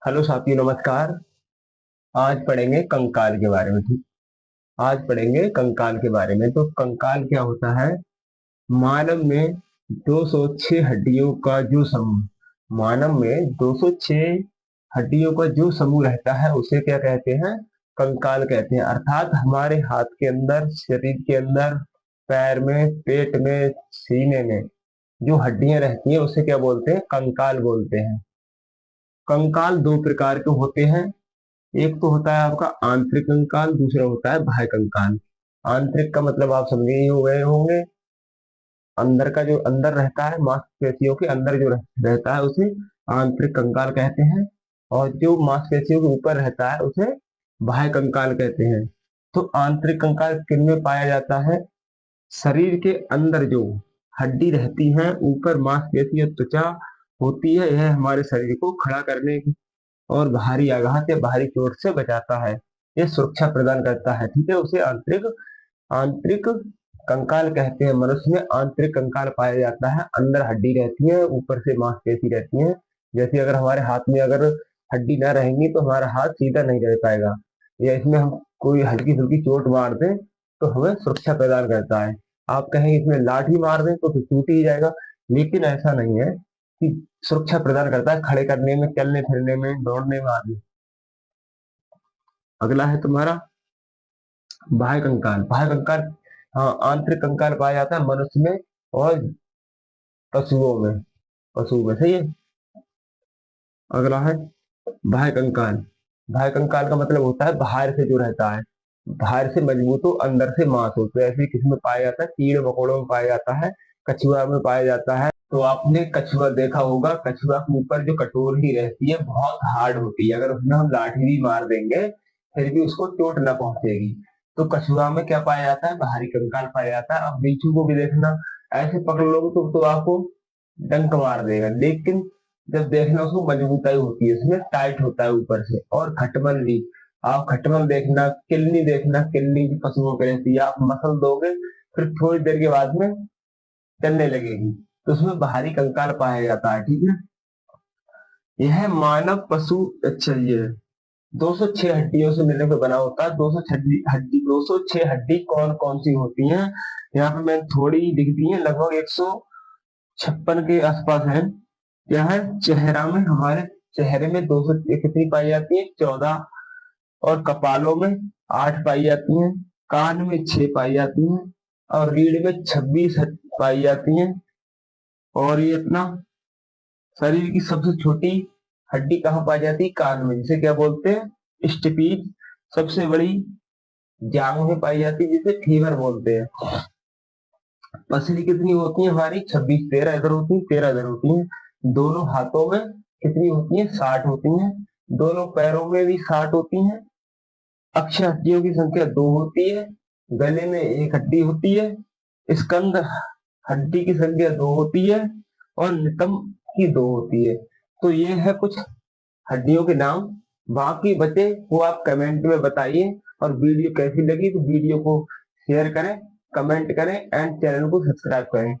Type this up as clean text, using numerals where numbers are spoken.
Hello साथियों, नमस्कार। आज पढ़ेंगे कंकाल के बारे में। ठीक, आज पढ़ेंगे कंकाल के बारे में। तो कंकाल क्या होता है? मानव में 206 हड्डियों का जो समूह, मानव में 206 हड्डियों का जो समूह रहता है उसे क्या कहते हैं? कंकाल कहते हैं। अर्थात हमारे हाथ के अंदर, शरीर के अंदर, पैर में, पेट में, सीने में जो हड्डियां रहती हैं उसे क्या बोलते हैं? कंकाल बोलते हैं। कंकाल दो प्रकार के होते हैं। एक तो होता है आपका आंतरिक कंकाल, दूसरा होता है बाह्य कंकाल। आंतरिक का मतलब आप समझे ही हो गए होंगे। अंदर का जो अंदर रहता है, मांसपेशियों के अंदर जो रहता है उसे आंतरिक कंकाल कहते हैं। और जो मांसपेशियों के ऊपर रहता है उसे बाह्य कंकाल कहते हैं। तो आंतरिक कंकाल किन में पाया जाता है? शरीर के अंदर जो हड्डी रहती है, ऊपर मांसपेशी और त्वचा होती है, यह हमारे शरीर को खड़ा करने और बाहरी आघात या बाहरी चोट से बचाता है। ये सुरक्षा प्रदान करता है। ठीक है, उसे आंतरिक आंतरिक कंकाल कहते हैं। मनुष्य में आंतरिक कंकाल पाया जाता है। अंदर हड्डी रहती है, ऊपर से मांसपेशी रहती है। जैसे अगर हमारे हाथ में अगर हड्डी ना रहेंगी तो हमारा हाथ सीधा नहीं रह पाएगा, या इसमें हम कोई हल्की फुल्की चोट मार दें तो हमें सुरक्षा प्रदान करता है। आप कहेंगे इसमें लाठी मार दें तो फिर टूट ही जाएगा, लेकिन ऐसा नहीं है। कि सुरक्षा प्रदान करता है खड़े करने में, चलने फिरने में, दौड़ने में आदि। अगला है तुम्हारा बाह्य कंकाल। बाह्य कंकाल, हाँ, आंतरिक कंकाल पाया जाता है मनुष्य में और पशुओं में। पशु में सही है। अगला है बाह्य कंकाल। बाह्य कंकाल का मतलब होता है बाहर से जो रहता है, बाहर से मजबूत हो, अंदर से मांस हो। तो ऐसे किसमें पाया जाता है? कीड़े मकोड़ों में पाया जाता है, कछुआ में पाया जाता है। तो आपने कछुआ देखा होगा, कछुआ के ऊपर जो कटोरी रहती है बहुत हार्ड होती है। अगर उसमें हम लाठी भी मार देंगे फिर भी उसको चोट न पहुंचेगी। तो कछुआ में क्या पाया जाता है? बाहरी कंकाल पाया जाता है। अब बिच्छू को भी देखना, ऐसे पकड़ लोगे तो आपको डंक मार देगा, लेकिन जब देखना उसको मजबूताई होती है, उसमें टाइट होता है ऊपर से। और खटमल भी, आप खटमल देखना, किलनी देखना, किलनी भी पशुओं की रहती है। आप मसल दोगे फिर थोड़ी देर के बाद में चलने लगेगी। तो उसमें बाहरी कंकाल पाया जाता है। ठीक है, यह मानव पशु, अच्छा ये 206 हड्डियों से मिलकर बना होता है। 206 हड्डी, 206 हड्डी कौन कौन सी होती हैं? यहाँ पे मैं थोड़ी लिख दी है, लगभग 156 के आसपास है। क्या है? चेहरा में, हमारे चेहरे में 200 कितनी पाई जाती है? 14। और कपालों में 8 पाई जाती हैं। कान में 6 पाई जाती हैं। और रीढ़ में 26 पाई जाती हैं। और ये अपना शरीर की सबसे छोटी हड्डी कहाँ पाई जाती है? कान में, जिसे क्या बोलते हैं? स्टिपीज। सबसे बड़ी जांघ में पाई जाती है, जिसे फीवर बोलते हैं। पसली कितनी होती है हमारी? 26। 13 इधर होती है, 13 इधर होती है। दोनों हाथों में कितनी होती है? 60 होती हैं। दोनों पैरों में भी 60 होती हैं। अक्षय हड्डियों की संख्या 2 होती है। गले में 1 हड्डी होती है। स्कंद हड्डी की संख्या 2 होती है। और नितंब की 2 होती है। तो ये है कुछ हड्डियों के नाम। बाकी बचे वो आप कमेंट में बताइए। और वीडियो कैसी लगी तो वीडियो को शेयर करें, कमेंट करें एंड चैनल को सब्सक्राइब करें।